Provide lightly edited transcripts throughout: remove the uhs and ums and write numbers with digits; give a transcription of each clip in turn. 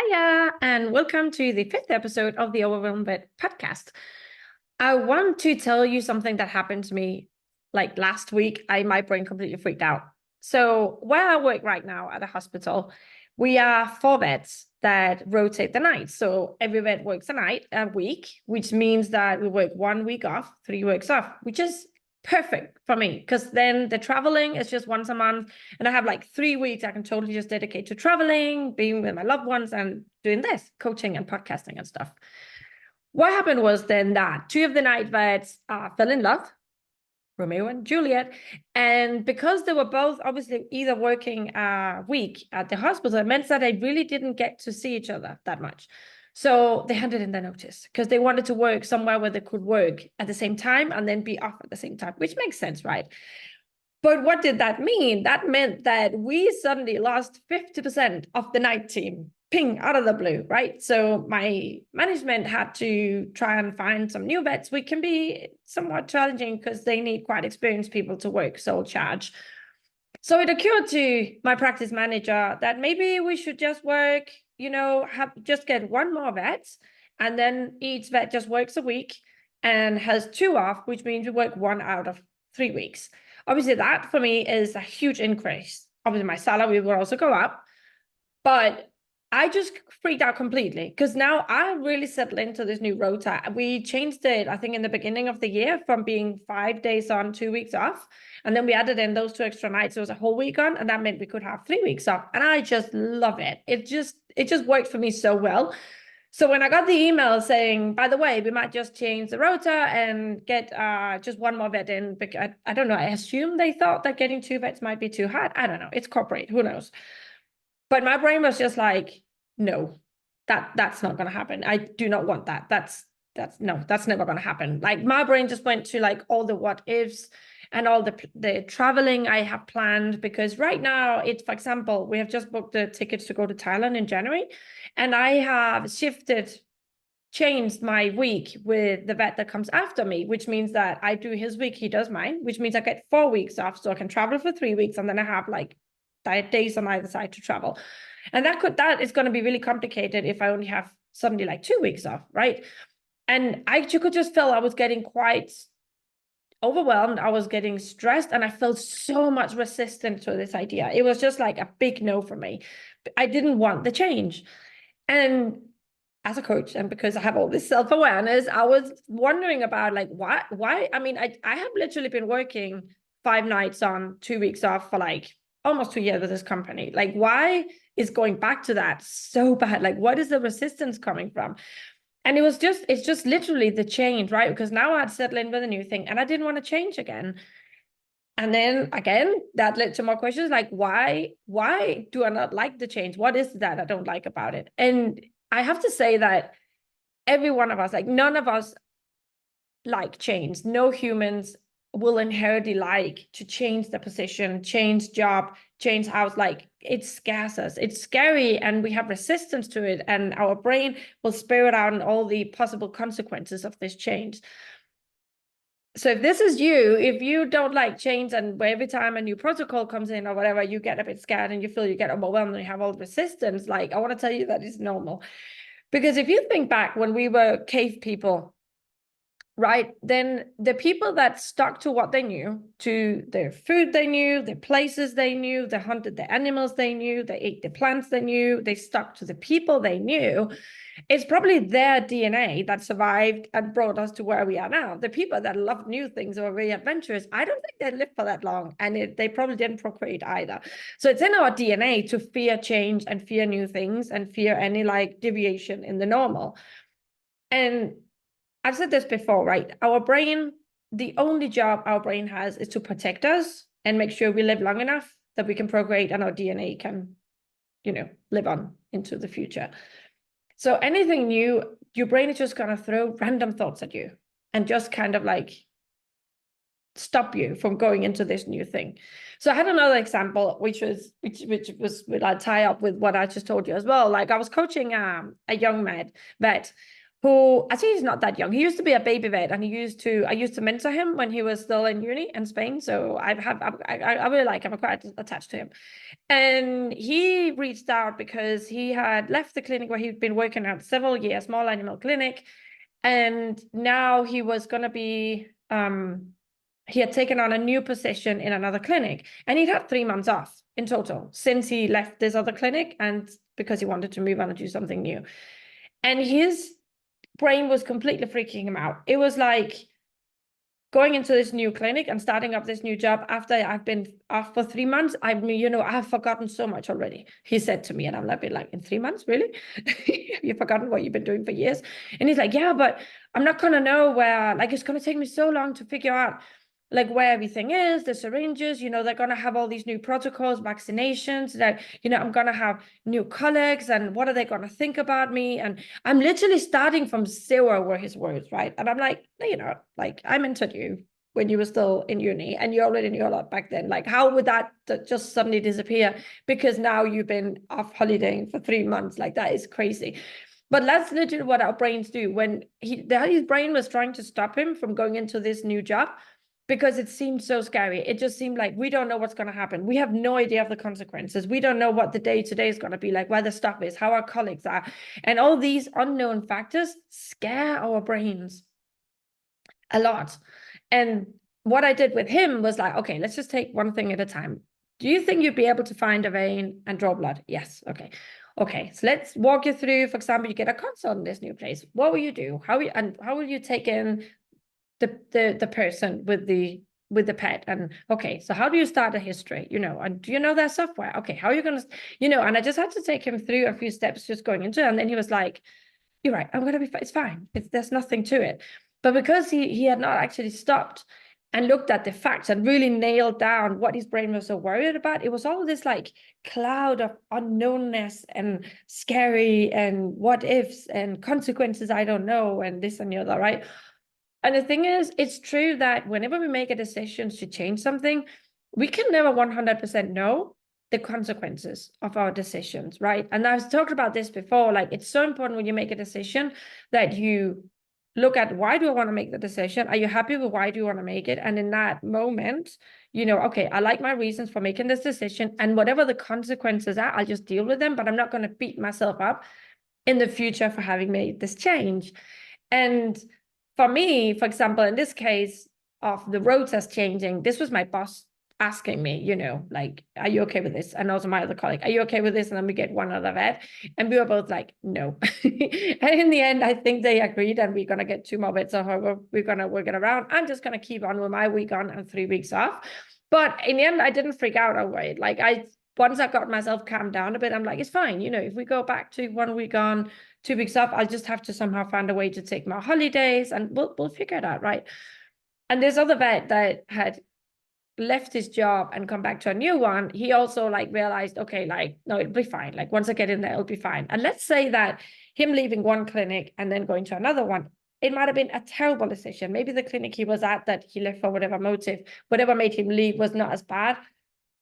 Hiya, and welcome to the fifth episode of the Overwhelmed Vet podcast. I want to tell you something that happened to me like last week. My brain completely freaked out. So where I work right now at a hospital, we are 4 vets that rotate the nights. So every vet works a week, which means that we work 1 week off, 3 weeks off, which is perfect for me because then the traveling is just once a month and I have like 3 weeks I can totally just dedicate to traveling, being with my loved ones and doing this, coaching and podcasting and stuff. What happened was then that 2 of the night vets fell in love, Romeo and Juliet, and because they were both obviously either working a week at the hospital, it meant that they really didn't get to see each other that much. So they handed in their notice because they wanted to work somewhere where they could work at the same time and then be off at the same time, which makes sense, right? But what did that mean? That meant that we suddenly lost 50% of the night team, ping, out of the blue, right? So my management had to try and find some new vets, which can be somewhat challenging because they need quite experienced people to work sole charge. So it occurred to my practice manager that maybe we should just work, just get 1 more vet, and then each vet just works a week and has 2 off, which means we work 1 out of 3 weeks. Obviously, that for me is a huge increase. Obviously, my salary will also go up, but I just freaked out completely because now I really settled into this new rota. We changed it, I think, in the beginning of the year from being 5 days on, 2 weeks off. And then we added in those 2 extra nights. So it was a whole week on, and that meant we could have 3 weeks off. And I just love it. It just worked for me so well. So when I got the email saying, by the way, we might just change the rota and get just 1 more vet in, because I don't know, I assume they thought that getting 2 vets might be too hard. I don't know. It's corporate. Who knows? But my brain was just like, no, that's not going to happen. I do not want that. That's never going to happen. Like my brain just went to like all the what ifs and all the traveling I have planned, because right now it's, for example, we have just booked the tickets to go to Thailand in January, and I have changed my week with the vet that comes after me, which means that I do his week, he does mine, which means I get 4 weeks off, so I can travel for 3 weeks, and then I have like days on either side to travel. And that is going to be really complicated if I only have suddenly like 2 weeks off, right? And you could just feel I was getting quite overwhelmed. I was getting stressed, and I felt so much resistance to this idea. It was just like a big no for me. I didn't want the change. And as a coach, and because I have all this self-awareness, I was wondering about like why. I mean, I have literally been working 5 nights on, 2 weeks off for like almost 2 years with this company. Like, why is going back to that so bad? Like, what is the resistance coming from? And it's just literally the change, right? Because now I'd settled in with a new thing and I didn't want to change again. And then again, that led to more questions like, why do I not like the change? What is that I don't like about it? And I have to say that every one of us, like none of us like change. No humans will inherently like to change the position, change job, change house. Like it scares us. It's scary, and we have resistance to it, and our brain will spirit out on all the possible consequences of this change. So if this is you, if you don't like change, and every time a new protocol comes in or whatever, you get a bit scared and you feel you get overwhelmed and you have all the resistance, like I want to tell you that is normal. Because if you think back when we were cave people, right, then the people that stuck to what they knew, to their food they knew, the places they knew, they hunted the animals they knew, they ate the plants they knew, they stuck to the people they knew, it's probably their DNA that survived and brought us to where we are now. The people that loved new things or were very adventurous, I don't think they lived for that long, and they probably didn't procreate either. So it's in our DNA to fear change and fear new things and fear any like deviation in the normal. And I've said this before, right? Our brain, the only job our brain has is to protect us and make sure we live long enough that we can procreate and our DNA can, live on into the future. So anything new, your brain is just going to throw random thoughts at you and just kind of like stop you from going into this new thing. So I had another example, which will tie up with what I just told you as well. Like I was coaching a young vet who I think he's not that young. He used to be a baby vet, and I used to mentor him when he was still in uni in Spain. So I really like him. I'm quite attached to him. And he reached out because he had left the clinic where he'd been working at several years, small animal clinic, and now he was going to be he had taken on a new position in another clinic, and he'd had 3 months off in total since he left this other clinic, and because he wanted to move on and do something new. And his brain was completely freaking him out. It was like going into this new clinic and starting up this new job after I've been off for 3 months. I mean, I have forgotten so much already, he said to me. And I'm like, in 3 months, really? Have you forgotten what you've been doing for years? And he's like, yeah, but I'm not going to know where, like, it's going to take me so long to figure out like where everything is, the syringes, they're going to have all these new protocols, vaccinations, that, I'm going to have new colleagues, and what are they going to think about me? And I'm literally starting from zero, were his words, right? And I'm like, no, like, I mentored you when you were still in uni, and you already knew a lot back then. Like, how would that just suddenly disappear because now you've been off holidaying for 3 months? Like, that is crazy. But that's literally what our brains do. When his brain was trying to stop him from going into this new job, because it seemed so scary. It just seemed like we don't know what's going to happen. We have no idea of the consequences. We don't know what the day-to-day is going to be like, where the stuff is, how our colleagues are. And all these unknown factors scare our brains a lot. And what I did with him was like, okay, let's just take one thing at a time. Do you think you'd be able to find a vein and draw blood? Yes. Okay. Okay. So let's walk you through, for example, you get a consult in this new place. What will you do? How will you take in the person with the pet? And okay, so how do you start a history, and do you know their software? Okay, how are you going to, and I just had to take him through a few steps just going into it. And then he was like, you're right, I'm going to be fine. It's fine. There's nothing to it. But because he had not actually stopped and looked at the facts and really nailed down what his brain was so worried about, it was all this like cloud of unknownness and scary and what ifs and consequences I don't know and this and the other, right? And the thing is, it's true that whenever we make a decision to change something, we can never 100% know the consequences of our decisions, right? And I've talked about this before. Like, it's so important when you make a decision that you look at, why do I want to make the decision? Are you happy with why do you want to make it? And in that moment, okay, I like my reasons for making this decision, and whatever the consequences are, I'll just deal with them, but I'm not going to beat myself up in the future for having made this change. And for me, for example, in this case of the rotas changing, this was my boss asking me, like, are you okay with this? And also my other colleague, are you okay with this? And then we get one other vet. And we were both like, no. And in the end, I think they agreed, and we're going to get 2 more vets, or however we're going to work it around. I'm just going to keep on with my week on and 3 weeks off. But in the end, I didn't freak out over it. Like, once I got myself calmed down a bit, I'm like, it's fine. If we go back to 1 week on, 2 weeks off, I'll just have to somehow find a way to take my holidays, and we'll figure it out, right? And this other vet that had left his job and come back to a new one, he also like realized, okay, like, no, it'll be fine. Like, once I get in there, it'll be fine. And let's say that him leaving one clinic and then going to another one, it might have been a terrible decision. Maybe the clinic he was at that he left for whatever motive, whatever made him leave, was not as bad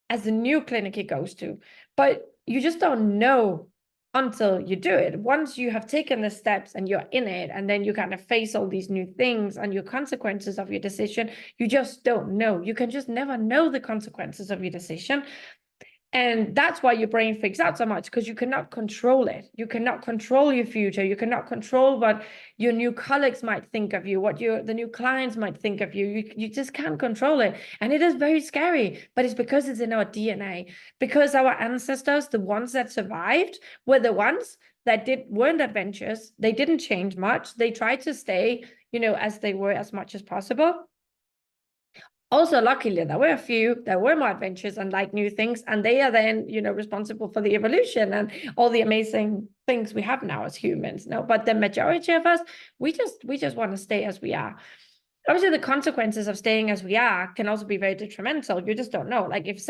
as the new clinic he goes to. But you just don't know until you do it. Once you have taken the steps and you're in it, and then you kind of face all these new things and your consequences of your decision, you just don't know. You can just never know the consequences of your decision. And that's why your brain freaks out so much, because you cannot control it. You cannot control your future. You cannot control what your new colleagues might think of you, what the new clients might think of you. You just can't control it. And it is very scary, but it's because it's in our DNA. Because our ancestors, the ones that survived, were the ones that weren't adventurous. They didn't change much. They tried to stay, as they were as much as possible. Also, luckily, there were a few that were more adventurous and like new things, and they are then, responsible for the evolution and all the amazing things we have now as humans. No, but the majority of us, we just want to stay as we are. Obviously, the consequences of staying as we are can also be very detrimental. You just don't know. Like, if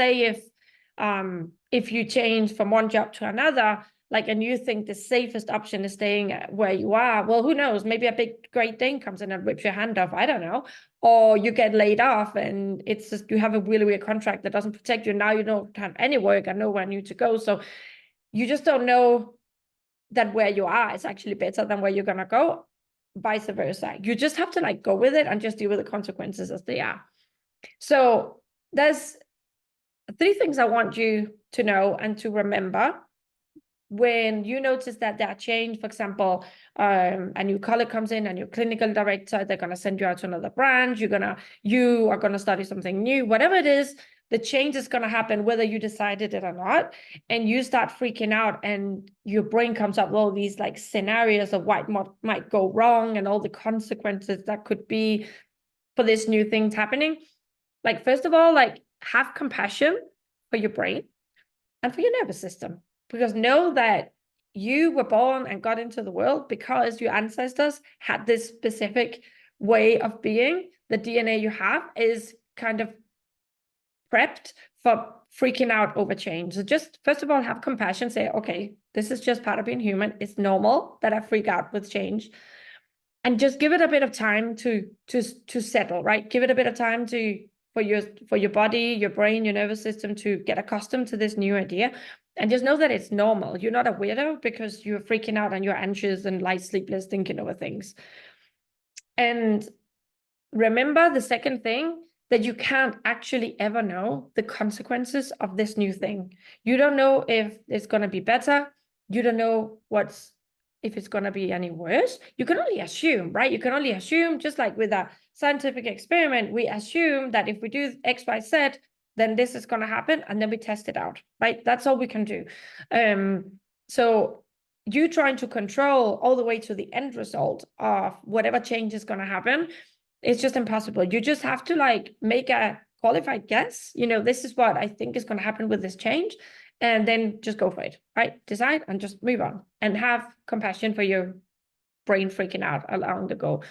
you change from one job to another, like, and you think the safest option is staying where you are, well, who knows? Maybe a big Great Dane comes in and rips your hand off. I don't know. Or you get laid off, and it's just, you have a really weird contract that doesn't protect you. Now you don't have any work and nowhere new to go. So you just don't know that where you are is actually better than where you're going to go. vice versa. You just have to like go with it and just deal with the consequences as they are. So there's 3 things I want you to know and to remember when you notice that there are change. For example, a new colleague comes in, a new clinical director, they're going to send you out to another branch, you are going to study something new, whatever it is, the change is going to happen whether you decided it or not, and you start freaking out and your brain comes up with all these like scenarios of what might go wrong and all the consequences that could be for this new thing happening. Like, first of all, like, have compassion for your brain and for your nervous system, because know that you were born and got into the world because your ancestors had this specific way of being. The DNA you have is kind of prepped for freaking out over change. So just, first of all, have compassion, say, okay, this is just part of being human. It's normal that I freak out with change. And just give it a bit of time to settle, right? Give it a bit of time for your body, your brain, your nervous system to get accustomed to this new idea. And just know that it's normal. You're not a weirdo because you're freaking out and you're anxious and light sleepless thinking over things. And remember the second thing, that you can't actually ever know the consequences of this new thing. You don't know if it's going to be better. You don't know if it's going to be any worse. You can only assume, right? You can only assume, just like with a scientific experiment, we assume that if we do X, Y, Z, then this is going to happen, and then we test it out, right? That's all we can do. So you trying to control all the way to the end result of whatever change is going to happen, it's just impossible. You just have to like make a qualified guess. This is what I think is going to happen with this change. And then just go for it, right? Decide and just move on and have compassion for your brain freaking out along the go.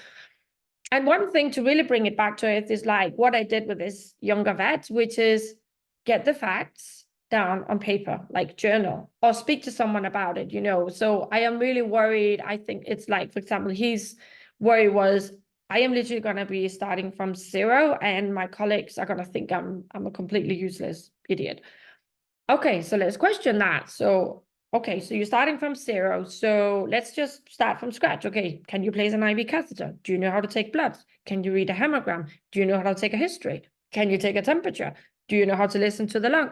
And one thing to really bring it back to it is like what I did with this younger vet, which is get the facts down on paper, like journal, or speak to someone about it, So I am really worried. I think it's like, for example, his worry was, I am literally going to be starting from 0 and my colleagues are going to think I'm a completely useless idiot. Okay, so let's question that. So you're starting from 0. So let's just start from scratch. Okay, can you place an IV catheter? Do you know how to take blood? Can you read a hemogram? Do you know how to take a history? Can you take a temperature? Do you know how to listen to the lung?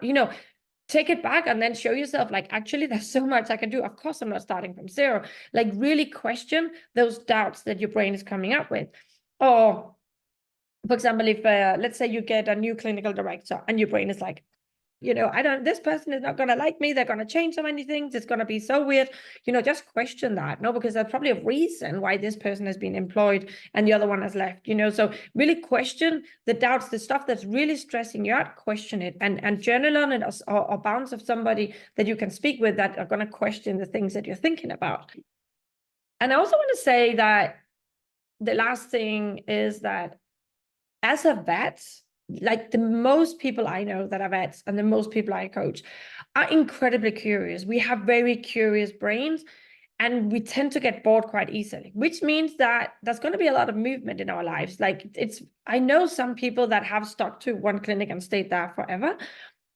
Take it back and then show yourself, like, actually, there's so much I can do. Of course, I'm not starting from 0. Like, really question those doubts that your brain is coming up with. Or, for example, if, let's say you get a new clinical director and your brain is like, this person is not going to like me. They're going to change so many things. It's going to be so weird. Just question that. No, because there's probably a reason why this person has been employed and the other one has left, So really question the doubts, the stuff that's really stressing you out, question it and journal on it, or bounce of somebody that you can speak with that are going to question the things that you're thinking about. And I also want to say that the last thing is that as a vet, like the most people I know that are vets and the most people I coach are incredibly curious. We have very curious brains and we tend to get bored quite easily, which means that there's going to be a lot of movement in our lives. Like I know some people that have stuck to one clinic and stayed there forever.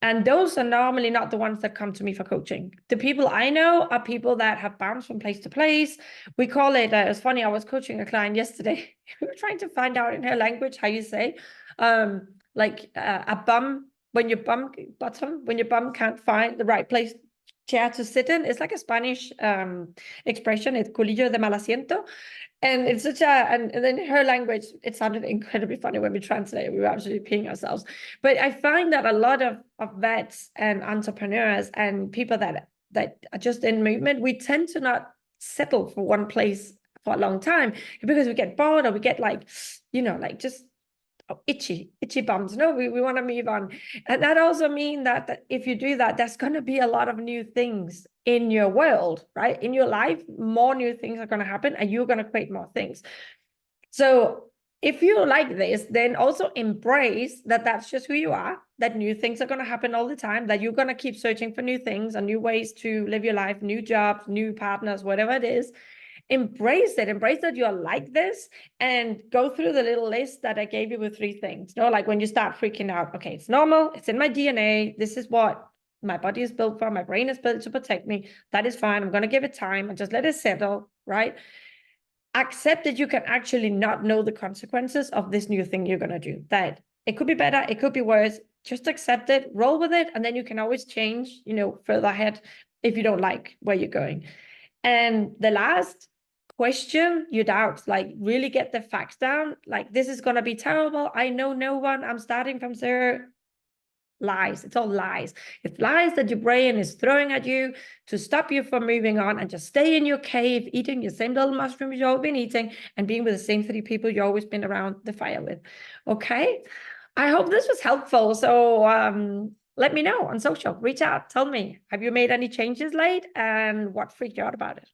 And those are normally not the ones that come to me for coaching. The people I know are people that have bounced from place to place. We call it, it's funny, I was coaching a client yesterday. We were trying to find out in her language how you say, a bum, when your bum can't find the right chair to sit in. It's like a Spanish expression. It's culillo de mal asiento. And it's and then her language, it sounded incredibly funny when we translated. We were absolutely peeing ourselves. But I find that a lot of vets and entrepreneurs and people that are just in movement, we tend to not settle for one place for a long time because we get bored or we get just itchy bums. No, we want to move on. And that also means that if you do that, there's going to be a lot of new things in your world, right? In your life, more new things are going to happen and you're going to create more things. So if you like this, then also embrace that that's just who you are, that new things are going to happen all the time, that you're going to keep searching for new things and new ways to live your life, new jobs, new partners, whatever it is. Embrace that you're like this and go through the little list that I gave you with 3 things. Like when you start freaking out, okay, it's normal, it's in my DNA, this is what my body is built for, my brain is built to protect me, that is fine, I'm going to give it time and just let it settle, right? accept that you can actually not know the consequences of this new thing you're going to do. That it could be better, it could be worse. Just accept it, roll with it, and then you can always change, further ahead if you don't like where you're going. And the last, question your doubts, like really get the facts down. Like, this is going to be terrible. I know no one. I'm starting from zero. Lies. It's all lies. It's lies that your brain is throwing at you to stop you from moving on, and just stay in your cave, eating your same little mushrooms you've been eating and being with the same 3 people you've always been around the fire with. Okay. I hope this was helpful. So let me know on social. Reach out. Tell me, have you made any changes late, and what freaked you out about it?